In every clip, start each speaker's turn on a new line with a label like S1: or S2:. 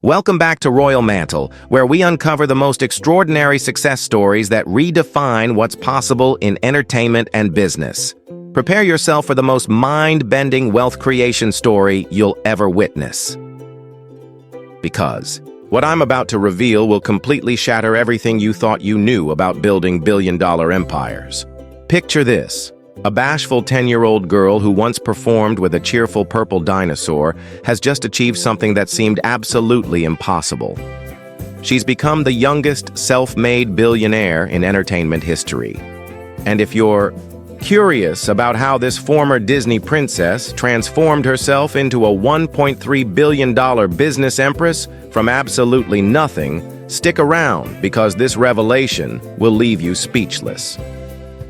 S1: Welcome back to Royal Mantle, where we uncover the most extraordinary success stories that redefine what's possible in entertainment and business. Prepare yourself for the most mind-bending wealth creation story you'll ever witness. Because what I'm about to reveal will completely shatter everything you thought you knew about building billion-dollar empires. Picture this. A bashful 10-year-old girl who once performed with a cheerful purple dinosaur has just achieved something that seemed absolutely impossible. She's become the youngest self-made billionaire in entertainment history. And if you're curious about how this former Disney princess transformed herself into a $1.3 billion business empress from absolutely nothing, stick around because this revelation will leave you speechless.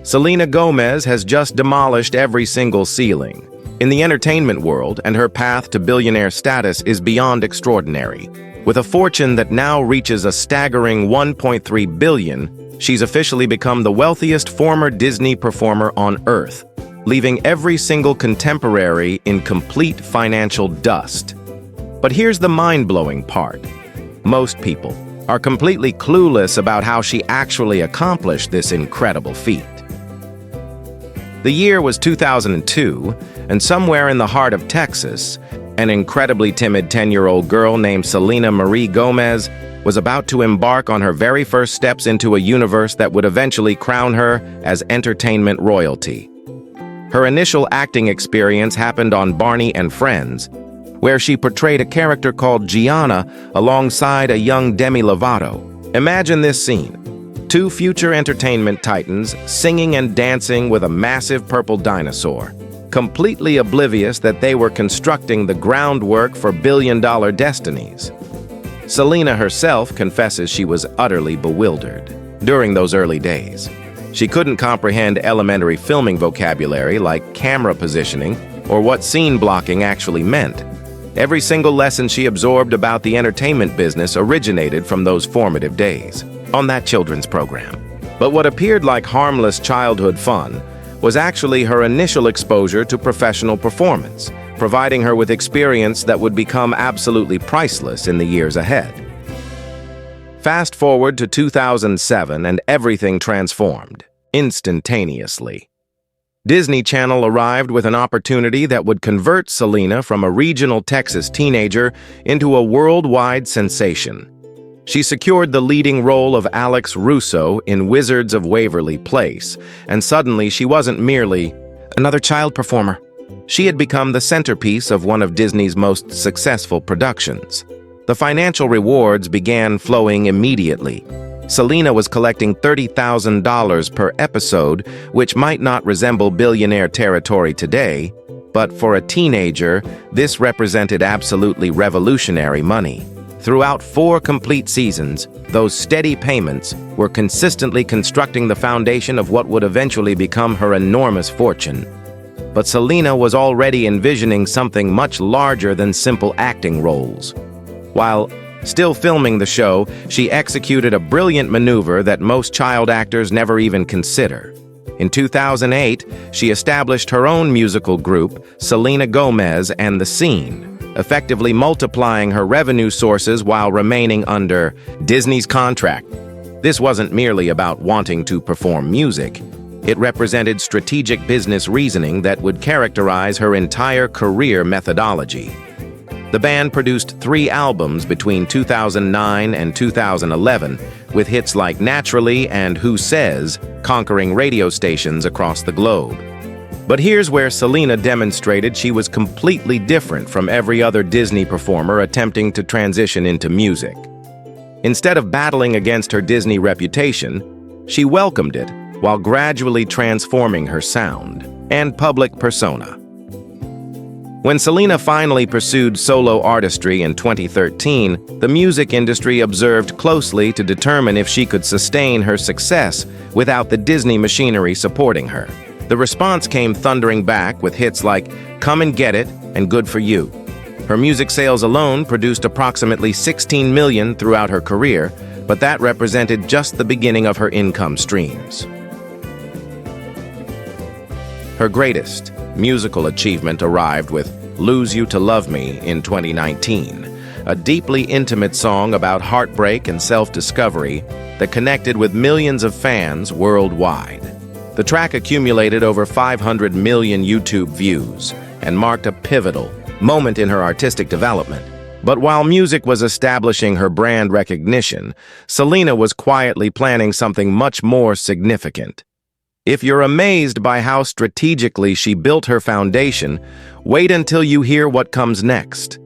S1: Selena Gomez has just demolished every single ceiling in the entertainment world, and her path to billionaire status is beyond extraordinary. With a fortune that now reaches a staggering $1.3 billion, she's officially become the wealthiest former Disney performer on Earth, leaving every single contemporary in complete financial dust. But here's the mind-blowing part. Most people are completely clueless about how she actually accomplished this incredible feat. The year was 2002, and somewhere in the heart of Texas, an incredibly timid 10-year-old girl named Selena Marie Gomez was about to embark on her very first steps into a universe that would eventually crown her as entertainment royalty. Her initial acting experience happened on Barney and Friends, where she portrayed a character called Gianna alongside a young Demi Lovato. Imagine this scene. Two future entertainment titans singing and dancing with a massive purple dinosaur, completely oblivious that they were constructing the groundwork for billion-dollar destinies. Selena herself confesses she was utterly bewildered during those early days. She couldn't comprehend elementary filming vocabulary like camera positioning or what scene blocking actually meant. Every single lesson she absorbed about the entertainment business originated from those formative days on that children's program. But what appeared like harmless childhood fun was actually her initial exposure to professional performance, providing her with experience that would become absolutely priceless in the years ahead. Fast forward to 2007 and everything transformed, instantaneously. Disney Channel arrived with an opportunity that would convert Selena from a regional Texas teenager into a worldwide sensation. She secured the leading role of Alex Russo in Wizards of Waverly Place, and suddenly she wasn't merely another child performer. She had become the centerpiece of one of Disney's most successful productions. The financial rewards began flowing immediately. Selena was collecting $30,000 per episode, which might not resemble billionaire territory today, but for a teenager, this represented absolutely revolutionary money. Throughout 4 complete seasons, those steady payments were consistently constructing the foundation of what would eventually become her enormous fortune. But Selena was already envisioning something much larger than simple acting roles. While still filming the show, she executed a brilliant maneuver that most child actors never even consider. In 2008, she established her own musical group, Selena Gomez and the Scene, effectively multiplying her revenue sources while remaining under Disney's contract. This wasn't merely about wanting to perform music. It represented strategic business reasoning that would characterize her entire career methodology. The band produced 3 albums between 2009 and 2011, with hits like Naturally and Who Says conquering radio stations across the globe. But here's where Selena demonstrated she was completely different from every other Disney performer attempting to transition into music. Instead of battling against her Disney reputation, she welcomed it while gradually transforming her sound and public persona. When Selena finally pursued solo artistry in 2013, the music industry observed closely to determine if she could sustain her success without the Disney machinery supporting her. The response came thundering back with hits like Come and Get It and Good for You. Her music sales alone produced approximately $16 million throughout her career, but that represented just the beginning of her income streams. Her greatest musical achievement arrived with Lose You to Love Me in 2019, a deeply intimate song about heartbreak and self-discovery that connected with millions of fans worldwide. The track accumulated over 500 million YouTube views and marked a pivotal moment in her artistic development. But while music was establishing her brand recognition, Selena was quietly planning something much more significant. If you're amazed by how strategically she built her foundation, wait until you hear what comes next.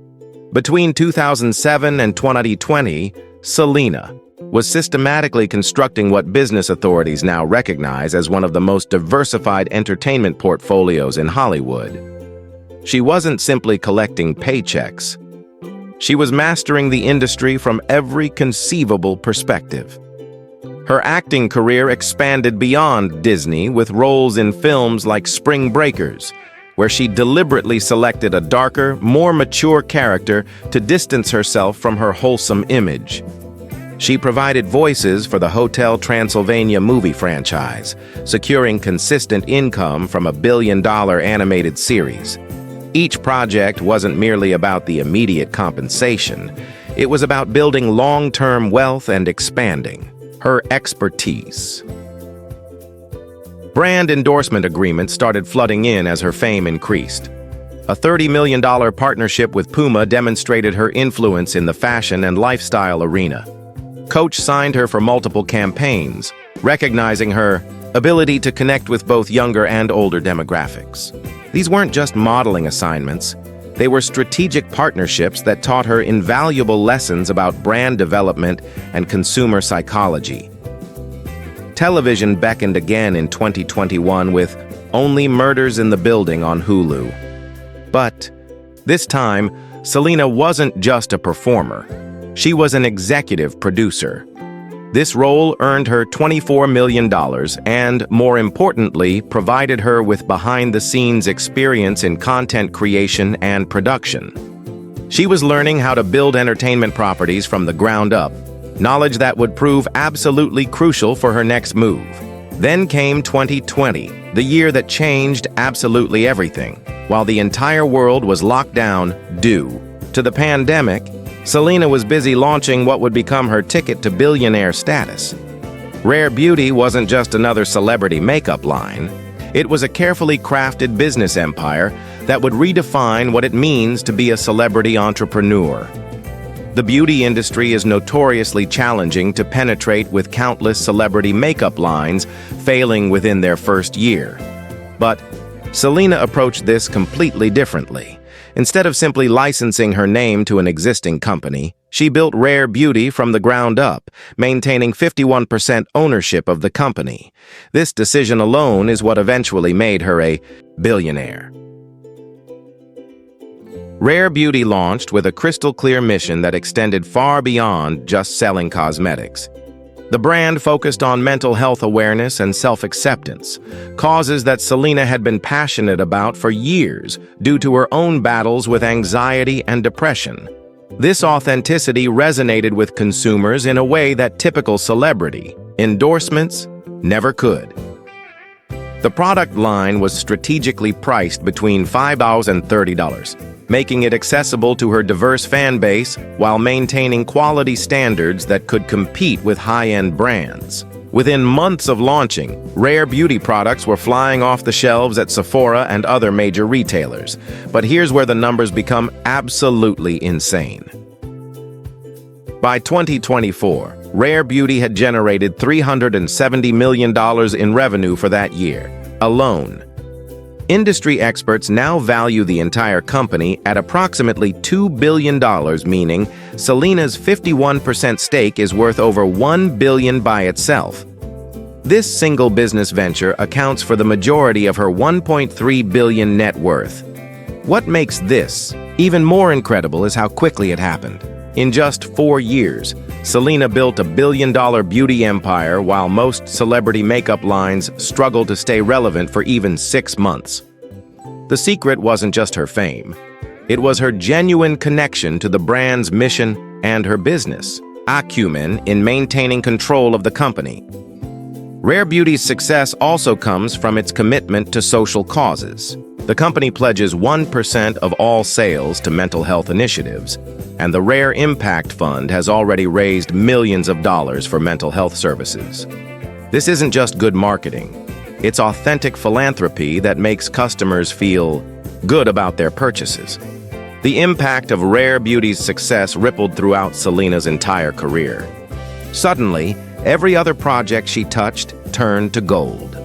S1: Between 2007 and 2020, Selena was systematically constructing what business authorities now recognize as one of the most diversified entertainment portfolios in Hollywood. She wasn't simply collecting paychecks. She was mastering the industry from every conceivable perspective. Her acting career expanded beyond Disney with roles in films like Spring Breakers, where she deliberately selected a darker, more mature character to distance herself from her wholesome image. She provided voices for the Hotel Transylvania movie franchise, securing consistent income from a billion-dollar animated series. Each project wasn't merely about the immediate compensation. It was about building long-term wealth and expanding her expertise. Brand endorsement agreements started flooding in as her fame increased. A $30 million partnership with Puma demonstrated her influence in the fashion and lifestyle arena. Coach signed her for multiple campaigns, recognizing her ability to connect with both younger and older demographics. These weren't just modeling assignments. They were strategic partnerships that taught her invaluable lessons about brand development and consumer psychology. Television beckoned again in 2021 with Only Murders in the Building on Hulu. But this time, Selena wasn't just a performer. She was an executive producer. This role earned her $24 million and, more importantly, provided her with behind-the-scenes experience in content creation and production. She was learning how to build entertainment properties from the ground up, knowledge that would prove absolutely crucial for her next move. Then came 2020, the year that changed absolutely everything. While the entire world was locked down due to the pandemic, Selena was busy launching what would become her ticket to billionaire status. Rare Beauty wasn't just another celebrity makeup line. It was a carefully crafted business empire that would redefine what it means to be a celebrity entrepreneur. The beauty industry is notoriously challenging to penetrate, with countless celebrity makeup lines failing within their first year. But Selena approached this completely differently. Instead of simply licensing her name to an existing company, she built Rare Beauty from the ground up, maintaining 51% ownership of the company. This decision alone is what eventually made her a billionaire. Rare Beauty launched with a crystal-clear mission that extended far beyond just selling cosmetics. The brand focused on mental health awareness and self-acceptance, causes that Selena had been passionate about for years due to her own battles with anxiety and depression. This authenticity resonated with consumers in a way that typical celebrity endorsements never could. The product line was strategically priced between $5 and $30. Making it accessible to her diverse fan base while maintaining quality standards that could compete with high-end brands. Within months of launching, Rare Beauty products were flying off the shelves at Sephora and other major retailers. But here's where the numbers become absolutely insane. By 2024, Rare Beauty had generated $370 million in revenue for that year alone. Industry experts now value the entire company at approximately $2 billion, meaning Selena's 51% stake is worth over $1 billion by itself. This single business venture accounts for the majority of her $1.3 billion net worth. What makes this even more incredible is how quickly it happened. In just 4 years, Selena built a billion-dollar beauty empire while most celebrity makeup lines struggle to stay relevant for even 6 months. The secret wasn't just her fame. It was her genuine connection to the brand's mission and her business acumen in maintaining control of the company. Rare Beauty's success also comes from its commitment to social causes. The company pledges 1% of all sales to mental health initiatives, and the Rare Impact Fund has already raised millions of dollars for mental health services. This isn't just good marketing. It's authentic philanthropy that makes customers feel good about their purchases. The impact of Rare Beauty's success rippled throughout Selena's entire career. Suddenly, every other project she touched turned to gold.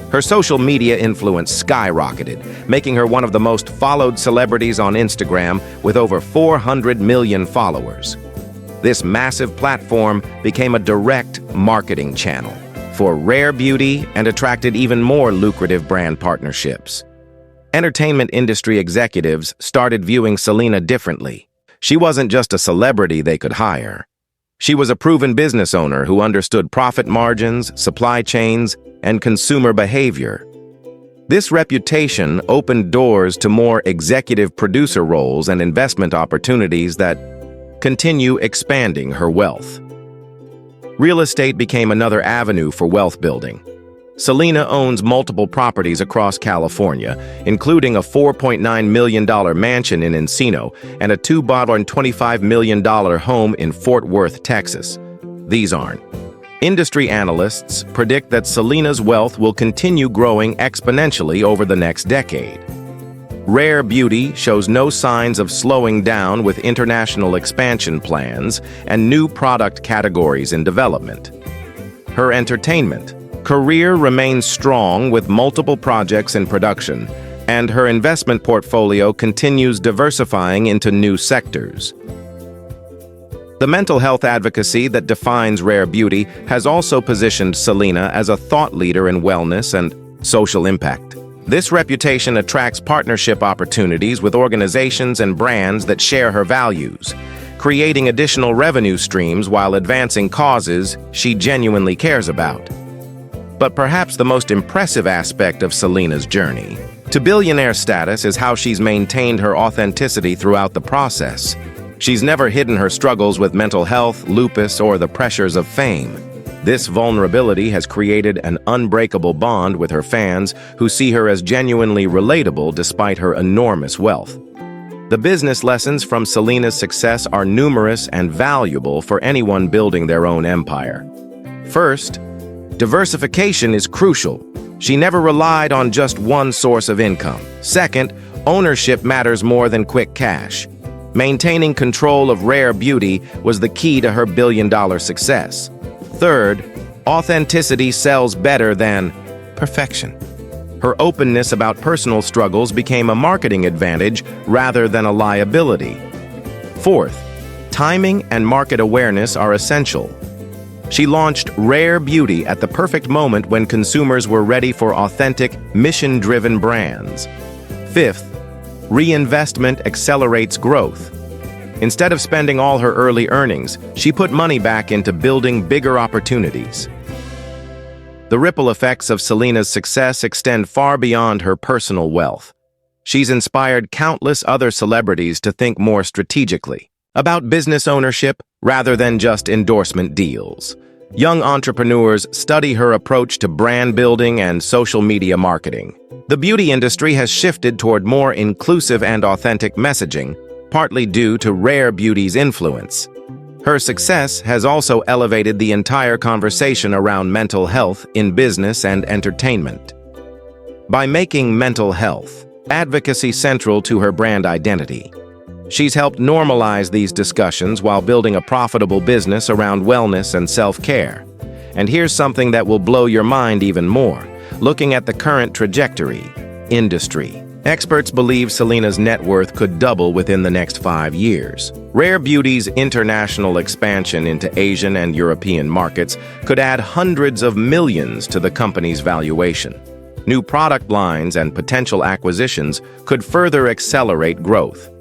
S1: Her social media influence skyrocketed, making her one of the most followed celebrities on Instagram with over 400 million followers. This massive platform became a direct marketing channel for Rare Beauty and attracted even more lucrative brand partnerships. Entertainment industry executives started viewing Selena differently. She wasn't just a celebrity they could hire. She was a proven business owner who understood profit margins, supply chains, and consumer behavior. This reputation opened doors to more executive producer roles and investment opportunities that continue expanding her wealth. Real estate became another avenue for wealth building. Selena owns multiple properties across California, including a $4.9 million mansion in Encino and a $225 million home in Fort Worth, Texas. These aren't. Industry analysts predict that Selena's wealth will continue growing exponentially over the next decade. Rare Beauty shows no signs of slowing down with international expansion plans and new product categories in development. Her entertainment career remains strong with multiple projects in production, and her investment portfolio continues diversifying into new sectors. The mental health advocacy that defines Rare Beauty has also positioned Selena as a thought leader in wellness and social impact. This reputation attracts partnership opportunities with organizations and brands that share her values, creating additional revenue streams while advancing causes she genuinely cares about. But perhaps the most impressive aspect of Selena's journey to billionaire status is how she's maintained her authenticity throughout the process. She's never hidden her struggles with mental health, lupus, or the pressures of fame. This vulnerability has created an unbreakable bond with her fans who see her as genuinely relatable despite her enormous wealth. The business lessons from Selena's success are numerous and valuable for anyone building their own empire. First, diversification is crucial. She never relied on just one source of income. Second, ownership matters more than quick cash. Maintaining control of Rare Beauty was the key to her billion-dollar success. Third, authenticity sells better than perfection. Her openness about personal struggles became a marketing advantage rather than a liability. Fourth, timing and market awareness are essential. She launched Rare Beauty at the perfect moment when consumers were ready for authentic, mission-driven brands. Fifth, reinvestment accelerates growth. Instead of spending all her early earnings, she put money back into building bigger opportunities. The ripple effects of Selena's success extend far beyond her personal wealth. She's inspired countless other celebrities to think more strategically about business ownership rather than just endorsement deals. Young entrepreneurs study her approach to brand building and social media marketing. The beauty industry has shifted toward more inclusive and authentic messaging, partly due to Rare Beauty's influence. Her success has also elevated the entire conversation around mental health in business and entertainment. By making mental health advocacy central to her brand identity, she's helped normalize these discussions while building a profitable business around wellness and self-care. And here's something that will blow your mind even more. Looking at the current trajectory, industry. Experts believe Selena's net worth could double within the next 5 years. Rare Beauty's international expansion into Asian and European markets could add hundreds of millions to the company's valuation. New product lines and potential acquisitions could further accelerate growth.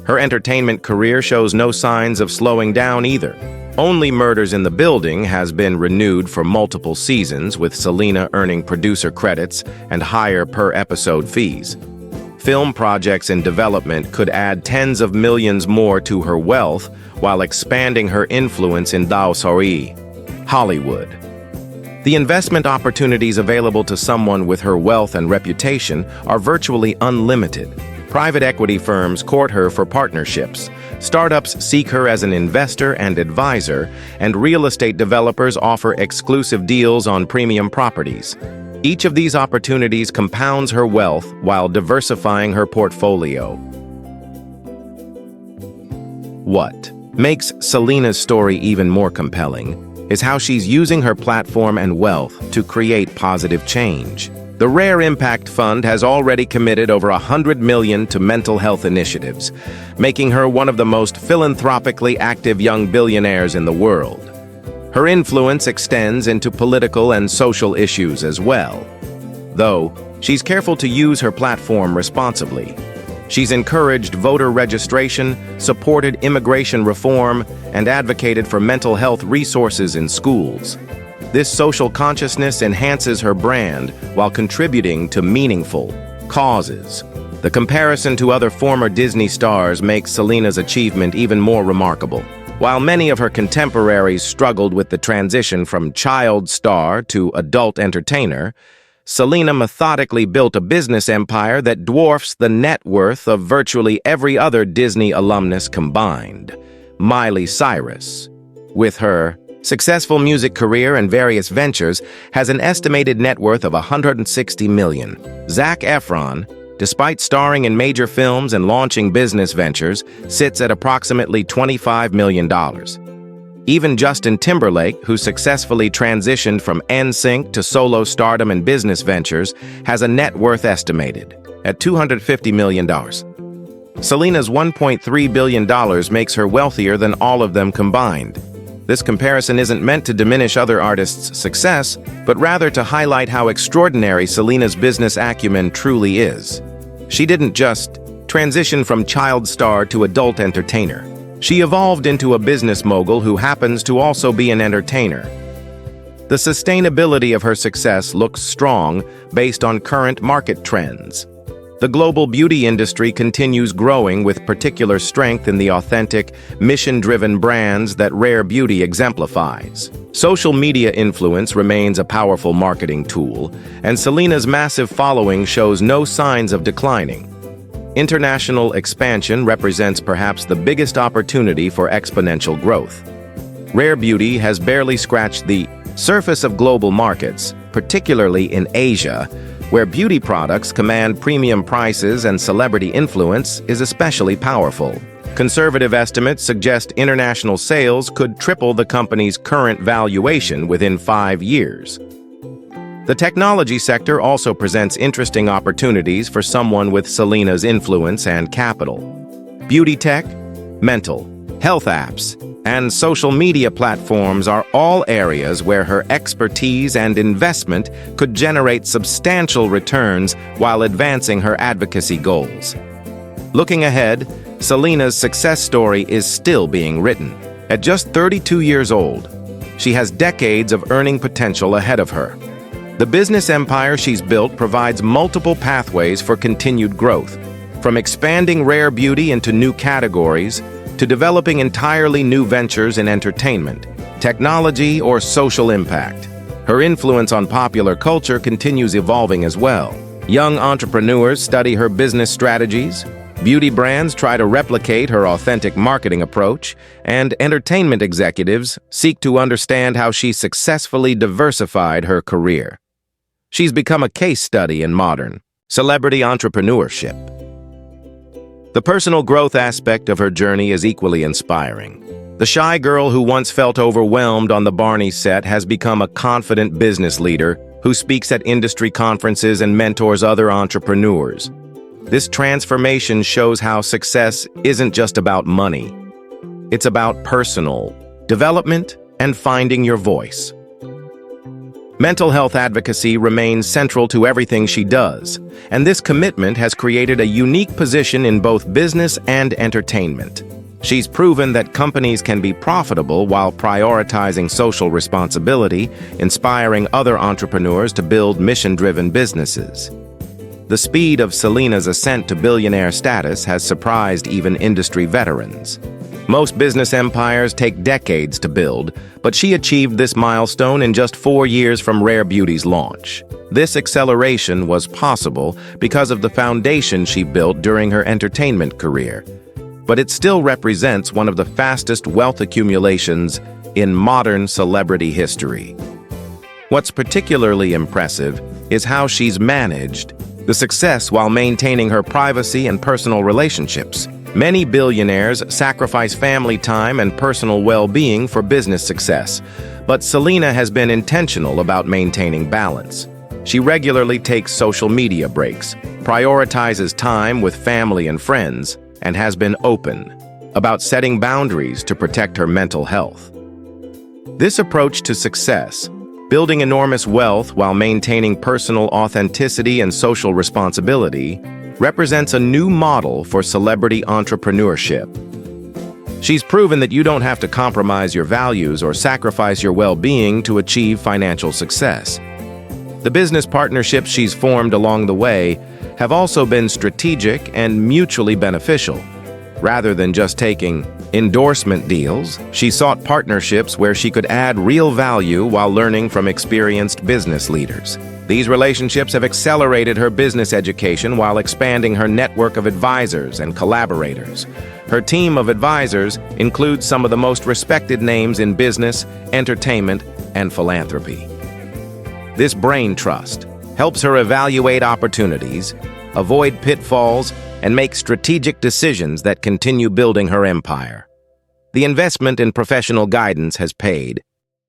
S1: Her entertainment career shows no signs of slowing down either. Only Murders in the Building has been renewed for multiple seasons, with Selena earning producer credits and higher per-episode fees. Film projects in development could add tens of millions more to her wealth while expanding her influence in Dinosaur, Hollywood. The investment opportunities available to someone with her wealth and reputation are virtually unlimited. Private equity firms court her for partnerships, startups seek her as an investor and advisor, and real estate developers offer exclusive deals on premium properties. Each of these opportunities compounds her wealth while diversifying her portfolio. What makes Selena's story even more compelling is how she's using her platform and wealth to create positive change. The Rare Impact Fund has already committed over $100 million to mental health initiatives, making her one of the most philanthropically active young billionaires in the world. Her influence extends into political and social issues as well, though she's careful to use her platform responsibly. She's encouraged voter registration, supported immigration reform, and advocated for mental health resources in schools. This social consciousness enhances her brand while contributing to meaningful causes. The comparison to other former Disney stars makes Selena's achievement even more remarkable. While many of her contemporaries struggled with the transition from child star to adult entertainer, Selena methodically built a business empire that dwarfs the net worth of virtually every other Disney alumnus combined. Miley Cyrus, with her successful music career and various ventures, has an estimated net worth of $160 million. Zac Efron, despite starring in major films and launching business ventures, sits at approximately $25 million. Even Justin Timberlake, who successfully transitioned from NSYNC to solo stardom and business ventures, has a net worth estimated at $250 million. Selena's $1.3 billion makes her wealthier than all of them combined. This comparison isn't meant to diminish other artists' success, but rather to highlight how extraordinary Selena's business acumen truly is. She didn't just transition from child star to adult entertainer. She evolved into a business mogul who happens to also be an entertainer. The sustainability of her success looks strong based on current market trends. The global beauty industry continues growing with particular strength in the authentic, mission-driven brands that Rare Beauty exemplifies. Social media influence remains a powerful marketing tool, and Selena's massive following shows no signs of declining. International expansion represents perhaps the biggest opportunity for exponential growth. Rare Beauty has barely scratched the surface of global markets, particularly in Asia, where beauty products command premium prices and celebrity influence is especially powerful. Conservative estimates suggest international sales could triple the company's current valuation within 5 years. The technology sector also presents interesting opportunities for someone with Selena's influence and capital. Beauty tech, mental health apps, and social media platforms are all areas where her expertise and investment could generate substantial returns while advancing her advocacy goals. Looking ahead, Selena's success story is still being written. At just 32 years old, she has decades of earning potential ahead of her. The business empire she's built provides multiple pathways for continued growth, from expanding Rare Beauty into new categories to developing entirely new ventures in entertainment, technology, or social impact. Her influence on popular culture continues evolving as well. Young entrepreneurs study her business strategies, beauty brands try to replicate her authentic marketing approach, and entertainment executives seek to understand how she successfully diversified her career. She's become a case study in modern celebrity entrepreneurship. The personal growth aspect of her journey is equally inspiring. The shy girl who once felt overwhelmed on the Barney set has become a confident business leader who speaks at industry conferences and mentors other entrepreneurs. This transformation shows how success isn't just about money. It's about personal development and finding your voice. Mental health advocacy remains central to everything she does, and this commitment has created a unique position in both business and entertainment. She's proven that companies can be profitable while prioritizing social responsibility, inspiring other entrepreneurs to build mission-driven businesses. The speed of Selena's ascent to billionaire status has surprised even industry veterans. Most business empires take decades to build, but she achieved this milestone in just 4 years from Rare Beauty's launch. This acceleration was possible because of the foundation she built during her entertainment career, but it still represents one of the fastest wealth accumulations in modern celebrity history. What's particularly impressive is how she's managed the success while maintaining her privacy and personal relationships. Many billionaires sacrifice family time and personal well-being for business success, but Selena has been intentional about maintaining balance. She regularly takes social media breaks, prioritizes time with family and friends, and has been open about setting boundaries to protect her mental health. This approach to success, building enormous wealth while maintaining personal authenticity and social responsibility, represents a new model for celebrity entrepreneurship. She's proven that you don't have to compromise your values or sacrifice your well-being to achieve financial success. The business partnerships she's formed along the way have also been strategic and mutually beneficial. Rather than just taking endorsement deals, she sought partnerships where she could add real value while learning from experienced business leaders. These relationships have accelerated her business education while expanding her network of advisors and collaborators. Her team of advisors includes some of the most respected names in business, entertainment, and philanthropy. This brain trust helps her evaluate opportunities, avoid pitfalls, and make strategic decisions that continue building her empire. The investment in professional guidance has paid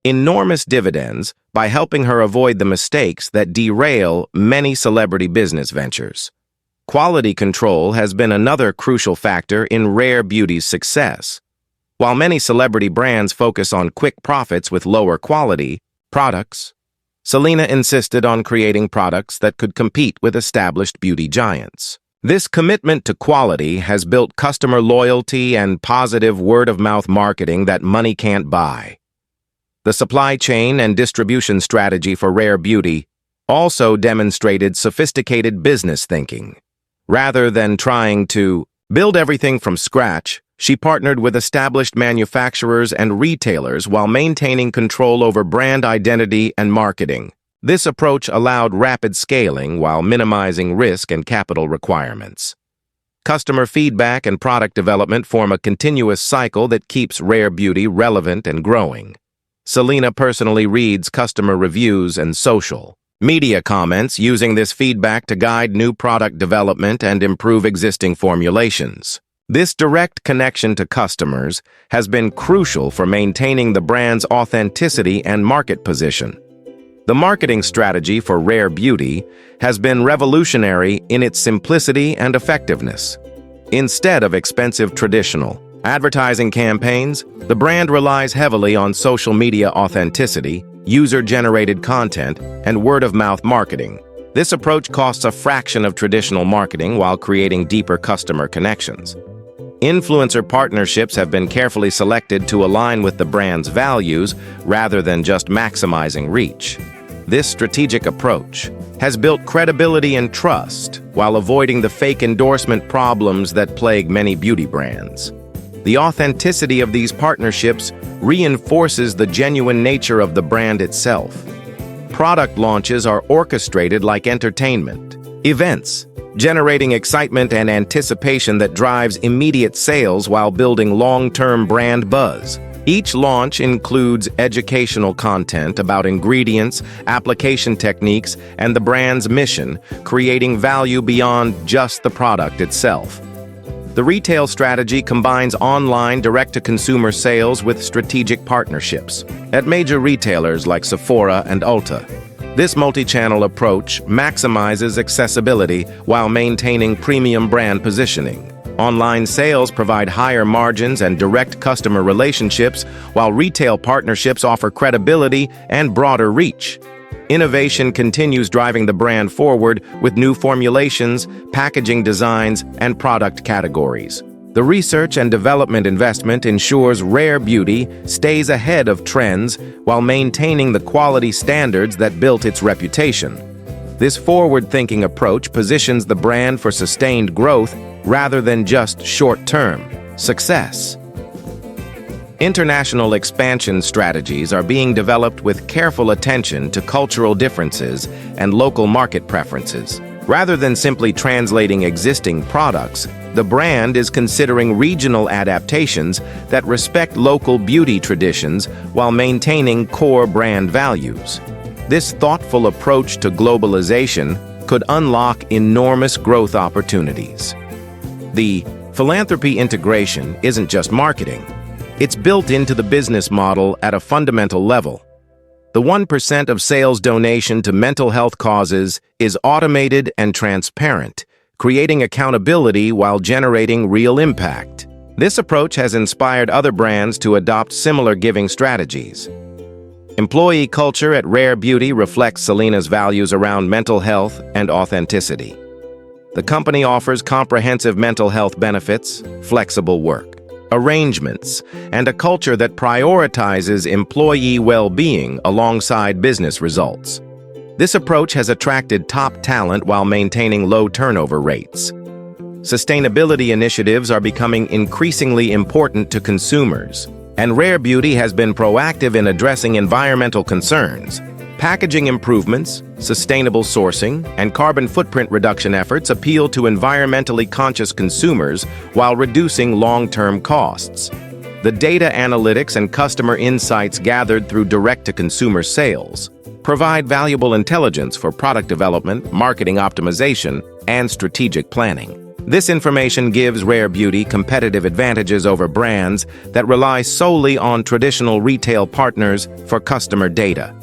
S1: enormous dividends by helping her avoid the mistakes that derail many celebrity business ventures. Quality control has been another crucial factor in Rare Beauty's success. While many celebrity brands focus on quick profits with lower quality products, Selena insisted on creating products that could compete with established beauty giants. This commitment to quality has built customer loyalty and positive word-of-mouth marketing that money can't buy. The supply chain and distribution strategy for Rare Beauty also demonstrated sophisticated business thinking. Rather than trying to build everything from scratch, she partnered with established manufacturers and retailers while maintaining control over brand identity and marketing. This approach allowed rapid scaling while minimizing risk and capital requirements. Customer feedback and product development form a continuous cycle that keeps Rare Beauty relevant and growing. Selena personally reads customer reviews and social media comments, using this feedback to guide new product development and improve existing formulations. This direct connection to customers has been crucial for maintaining the brand's authenticity and market position. The marketing strategy for Rare Beauty has been revolutionary in its simplicity and effectiveness. Instead of expensive traditional advertising campaigns, the brand relies heavily on social media authenticity, user-generated content, and word-of-mouth marketing. This approach costs a fraction of traditional marketing while creating deeper customer connections. Influencer partnerships have been carefully selected to align with the brand's values rather than just maximizing reach. This strategic approach has built credibility and trust while avoiding the fake endorsement problems that plague many beauty brands. The authenticity of these partnerships reinforces the genuine nature of the brand itself. Product launches are orchestrated like entertainment events, generating excitement and anticipation that drives immediate sales while building long-term brand buzz. Each launch includes educational content about ingredients, application techniques, and the brand's mission, creating value beyond just the product itself. The retail strategy combines online direct-to-consumer sales with strategic partnerships at major retailers like Sephora and Ulta. This multi-channel approach maximizes accessibility while maintaining premium brand positioning. Online sales provide higher margins and direct customer relationships, while retail partnerships offer credibility and broader reach. Innovation continues driving the brand forward with new formulations, packaging designs, and product categories. The research and development investment ensures Rare Beauty stays ahead of trends while maintaining the quality standards that built its reputation. This forward-thinking approach positions the brand for sustained growth rather than just short-term success. International expansion strategies are being developed with careful attention to cultural differences and local market preferences. Rather than simply translating existing products, the brand is considering regional adaptations that respect local beauty traditions while maintaining core brand values. This thoughtful approach to globalization could unlock enormous growth opportunities. The philanthropy integration isn't just marketing. It's built into the business model at a fundamental level. The 1% of sales donation to mental health causes is automated and transparent, creating accountability while generating real impact. This approach has inspired other brands to adopt similar giving strategies. Employee culture at Rare Beauty reflects Selena's values around mental health and authenticity. The company offers comprehensive mental health benefits, flexible work arrangements, and a culture that prioritizes employee well-being alongside business results. This approach has attracted top talent while maintaining low turnover rates. Sustainability initiatives are becoming increasingly important to consumers, and Rare Beauty has been proactive in addressing environmental concerns. Packaging improvements, sustainable sourcing, and carbon footprint reduction efforts appeal to environmentally conscious consumers while reducing long-term costs. The data analytics and customer insights gathered through direct-to-consumer sales provide valuable intelligence for product development, marketing optimization, and strategic planning. This information gives Rare Beauty competitive advantages over brands that rely solely on traditional retail partners for customer data.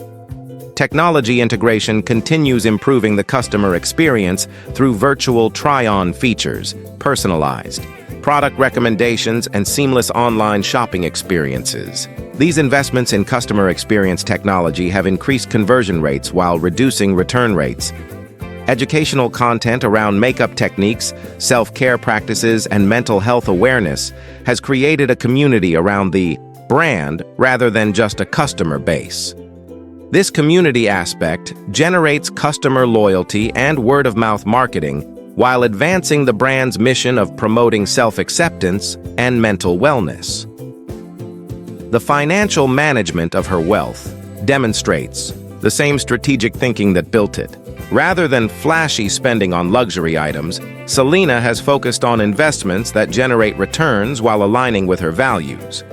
S1: Technology integration continues improving the customer experience through virtual try-on features, personalized product recommendations, and seamless online shopping experiences. These investments in customer experience technology have increased conversion rates while reducing return rates. Educational content around makeup techniques, self-care practices, and mental health awareness has created a community around the brand rather than just a customer base. This community aspect generates customer loyalty and word-of-mouth marketing while advancing the brand's mission of promoting self-acceptance and mental wellness. The financial management of her wealth demonstrates the same strategic thinking that built it. Rather than flashy spending on luxury items, Selena has focused on investments that generate returns while aligning with her values.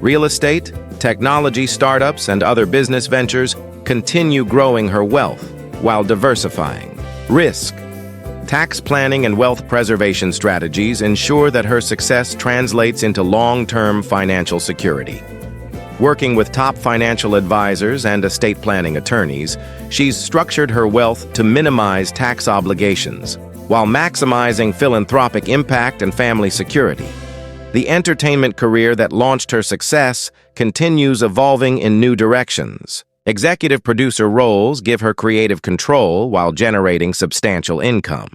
S1: Real estate, technology startups, and other business ventures continue growing her wealth while diversifying. Risk, tax planning, and wealth preservation strategies ensure that her success translates into long-term financial security. Working with top financial advisors and estate planning attorneys, she's structured her wealth to minimize tax obligations while maximizing philanthropic impact and family security. The entertainment career that launched her success continues evolving in new directions. Executive producer roles give her creative control while generating substantial income.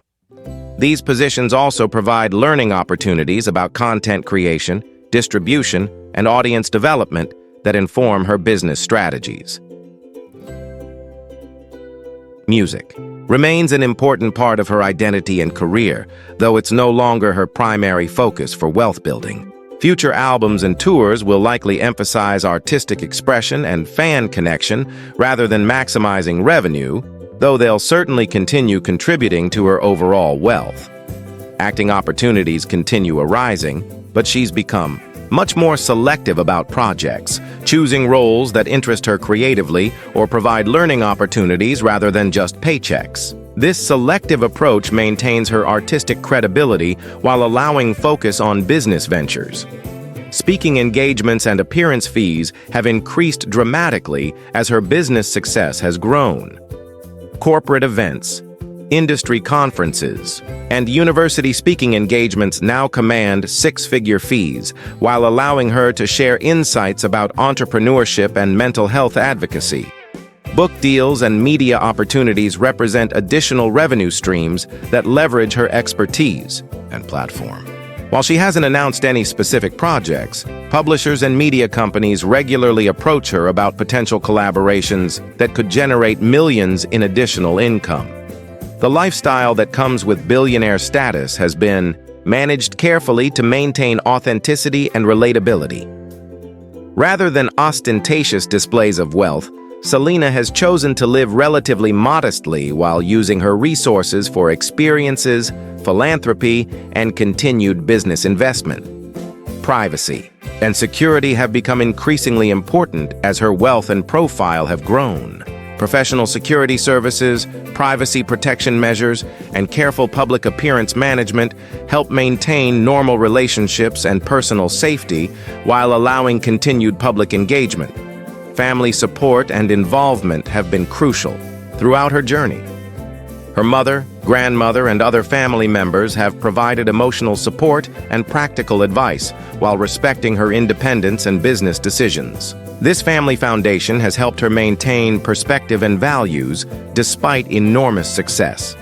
S1: These positions also provide learning opportunities about content creation, distribution, and audience development that inform her business strategies. Music remains an important part of her identity and career, though it's no longer her primary focus for wealth building. Future albums and tours will likely emphasize artistic expression and fan connection rather than maximizing revenue, though they'll certainly continue contributing to her overall wealth. Acting opportunities continue arising, but she's become much more selective about projects, choosing roles that interest her creatively or provide learning opportunities rather than just paychecks. This selective approach maintains her artistic credibility while allowing focus on business ventures. Speaking engagements and appearance fees have increased dramatically as her business success has grown. Corporate events, industry conferences, and university speaking engagements now command six-figure fees, while allowing her to share insights about entrepreneurship and mental health advocacy. Book deals and media opportunities represent additional revenue streams that leverage her expertise and platform. While she hasn't announced any specific projects, publishers and media companies regularly approach her about potential collaborations that could generate millions in additional income. The lifestyle that comes with billionaire status has been managed carefully to maintain authenticity and relatability. Rather than ostentatious displays of wealth, Selena has chosen to live relatively modestly while using her resources for experiences, philanthropy, and continued business investment. Privacy and security have become increasingly important as her wealth and profile have grown. Professional security services, privacy protection measures, and careful public appearance management help maintain normal relationships and personal safety while allowing continued public engagement. Family support and involvement have been crucial throughout her journey. Her mother, grandmother, and other family members have provided emotional support and practical advice while respecting her independence and business decisions. This family foundation has helped her maintain perspective and values despite enormous success.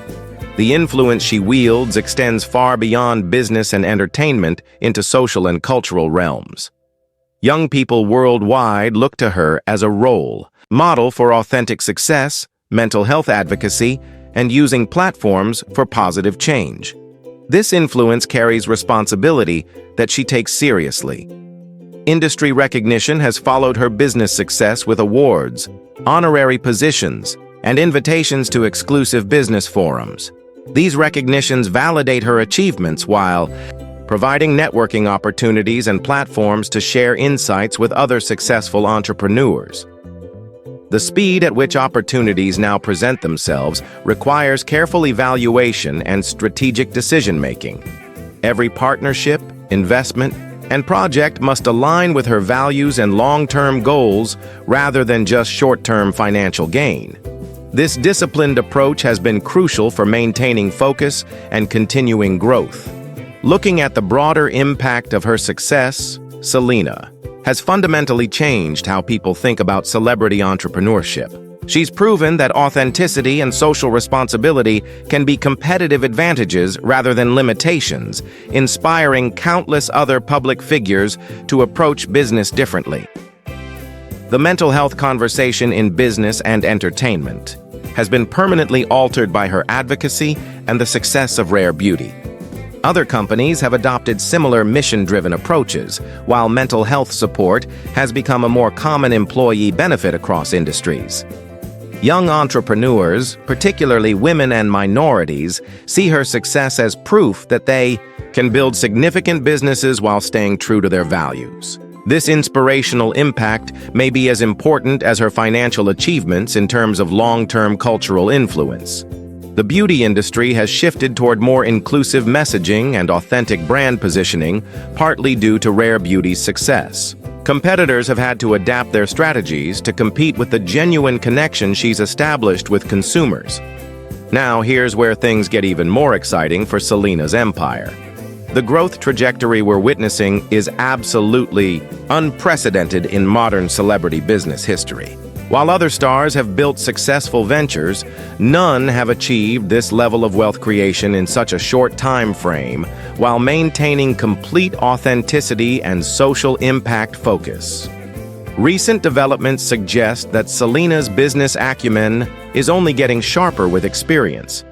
S1: The influence she wields extends far beyond business and entertainment into social and cultural realms. Young people worldwide look to her as a role model for authentic success, mental health advocacy, and using platforms for positive change. This influence carries responsibility that she takes seriously. Industry recognition has followed her business success with awards, honorary positions, and invitations to exclusive business forums. These recognitions validate her achievements while providing networking opportunities and platforms to share insights with other successful entrepreneurs. The speed at which opportunities now present themselves requires careful evaluation and strategic decision-making. Every partnership, investment, and project must align with her values and long-term goals rather than just short-term financial gain. This disciplined approach has been crucial for maintaining focus and continuing growth. Looking at the broader impact of her success, Selena has fundamentally changed how people think about celebrity entrepreneurship. She's proven that authenticity and social responsibility can be competitive advantages rather than limitations, inspiring countless other public figures to approach business differently. The mental health conversation in business and entertainment has been permanently altered by her advocacy and the success of Rare Beauty. Other companies have adopted similar mission-driven approaches, while mental health support has become a more common employee benefit across industries. Young entrepreneurs, particularly women and minorities, see her success as proof that they can build significant businesses while staying true to their values. This inspirational impact may be as important as her financial achievements in terms of long-term cultural influence. The beauty industry has shifted toward more inclusive messaging and authentic brand positioning, partly due to Rare Beauty's success. Competitors have had to adapt their strategies to compete with the genuine connection she's established with consumers. Now, here's where things get even more exciting for Selena's empire. The growth trajectory we're witnessing is absolutely unprecedented in modern celebrity business history. While other stars have built successful ventures, none have achieved this level of wealth creation in such a short time frame while maintaining complete authenticity and social impact focus. Recent developments suggest that Selena's business acumen is only getting sharper with experience.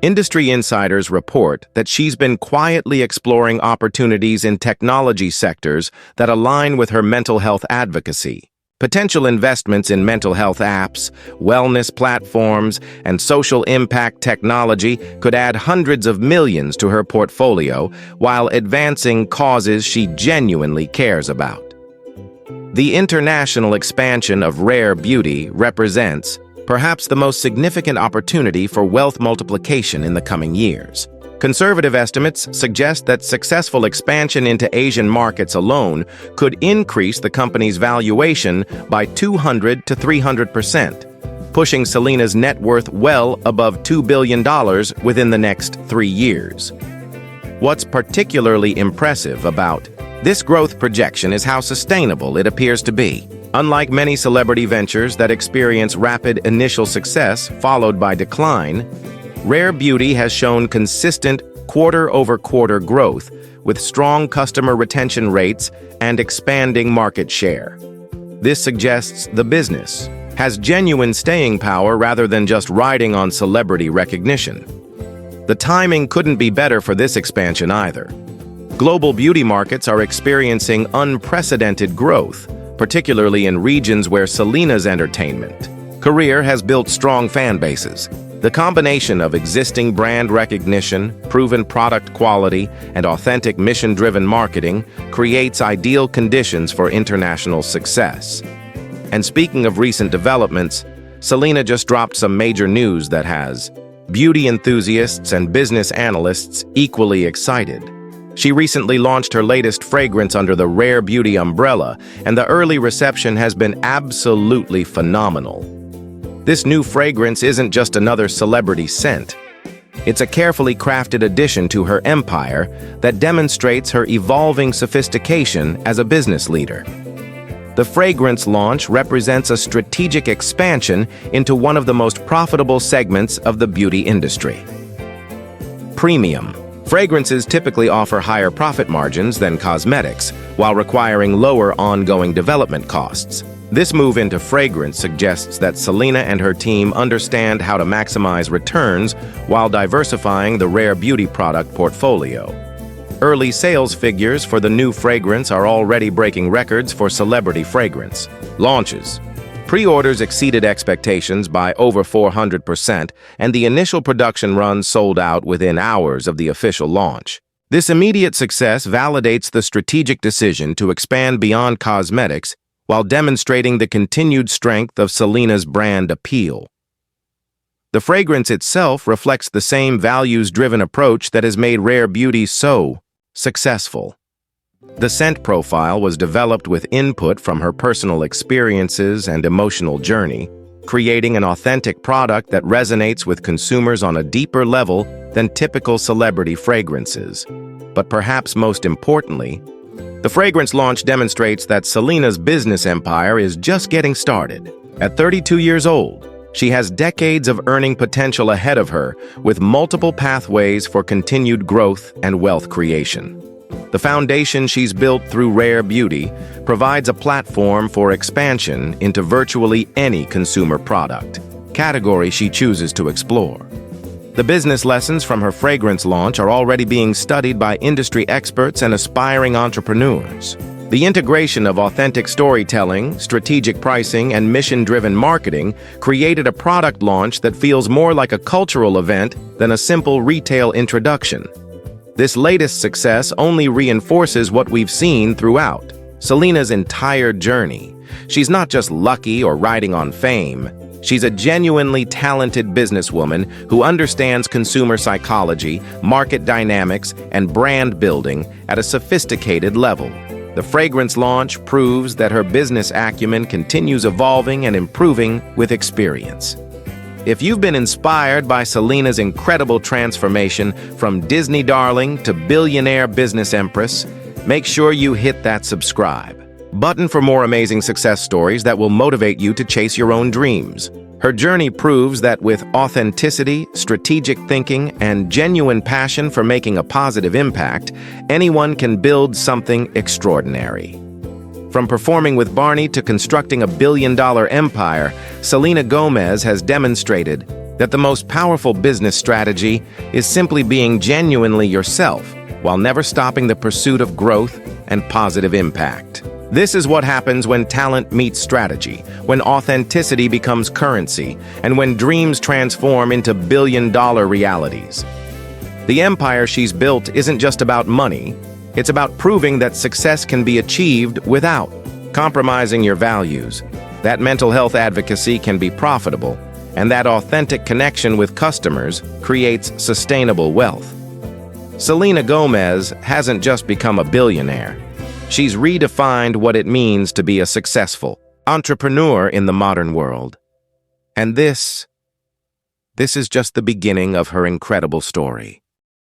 S1: Industry insiders report that she's been quietly exploring opportunities in technology sectors that align with her mental health advocacy. Potential investments in mental health apps, wellness platforms, and social impact technology could add hundreds of millions to her portfolio while advancing causes she genuinely cares about. The international expansion of Rare Beauty represents perhaps the most significant opportunity for wealth multiplication in the coming years. Conservative estimates suggest that successful expansion into Asian markets alone could increase the company's valuation by 200 to 300%, pushing Selena's net worth well above $2 billion within the next 3 years. What's particularly impressive about this growth projection is how sustainable it appears to be. Unlike many celebrity ventures that experience rapid initial success followed by decline, Rare Beauty has shown consistent quarter-over-quarter growth with strong customer retention rates and expanding market share. This suggests the business has genuine staying power rather than just riding on celebrity recognition. The timing couldn't be better for this expansion either. Global beauty markets are experiencing unprecedented growth, particularly in regions where Selena's entertainment career has built strong fan bases. The combination of existing brand recognition, proven product quality, and authentic mission-driven marketing creates ideal conditions for international success. And speaking of recent developments, Selena just dropped some major news that has beauty enthusiasts and business analysts equally excited. She recently launched her latest fragrance under the Rare Beauty umbrella, and the early reception has been absolutely phenomenal. This new fragrance isn't just another celebrity scent. It's a carefully crafted addition to her empire that demonstrates her evolving sophistication as a business leader. The fragrance launch represents a strategic expansion into one of the most profitable segments of the beauty industry. Premium. Fragrances typically offer higher profit margins than cosmetics, while requiring lower ongoing development costs. This move into fragrance suggests that Selena and her team understand how to maximize returns while diversifying the rare beauty product portfolio. Early sales figures for the new fragrance are already breaking records for celebrity fragrance launches. Pre-orders exceeded expectations by over 400%, and the initial production run sold out within hours of the official launch. This immediate success validates the strategic decision to expand beyond cosmetics while demonstrating the continued strength of Selena's brand appeal. The fragrance itself reflects the same values-driven approach that has made Rare Beauty so successful. The scent profile was developed with input from her personal experiences and emotional journey, creating an authentic product that resonates with consumers on a deeper level than typical celebrity fragrances. But perhaps most importantly, the fragrance launch demonstrates that Selena's business empire is just getting started. At 32 years old, she has decades of earning potential ahead of her, with multiple pathways for continued growth and wealth creation. The foundation she's built through Rare Beauty provides a platform for expansion into virtually any consumer product category she chooses to explore. The business lessons from her fragrance launch are already being studied by industry experts and aspiring entrepreneurs. The integration of authentic storytelling, strategic pricing, and mission-driven marketing created a product launch that feels more like a cultural event than a simple retail introduction. This latest success only reinforces what we've seen throughout Selena's entire journey. She's not just lucky or riding on fame. She's a genuinely talented businesswoman who understands consumer psychology, market dynamics, and brand building at a sophisticated level. The fragrance launch proves that her business acumen continues evolving and improving with experience. If you've been inspired by Selena's incredible transformation from Disney darling to billionaire business empress, make sure you hit that subscribe button for more amazing success stories that will motivate you to chase your own dreams. Her journey proves that with authenticity, strategic thinking, and genuine passion for making a positive impact, anyone can build something extraordinary. From performing with Barney to constructing a billion-dollar empire, Selena Gomez has demonstrated that the most powerful business strategy is simply being genuinely yourself while never stopping the pursuit of growth and positive impact. This is what happens when talent meets strategy, when authenticity becomes currency, and when dreams transform into billion-dollar realities. The empire she's built isn't just about money. It's about proving that success can be achieved without compromising your values, that mental health advocacy can be profitable, and that authentic connection with customers creates sustainable wealth. Selena Gomez hasn't just become a billionaire. She's redefined what it means to be a successful entrepreneur in the modern world. And this is just the beginning of her incredible story.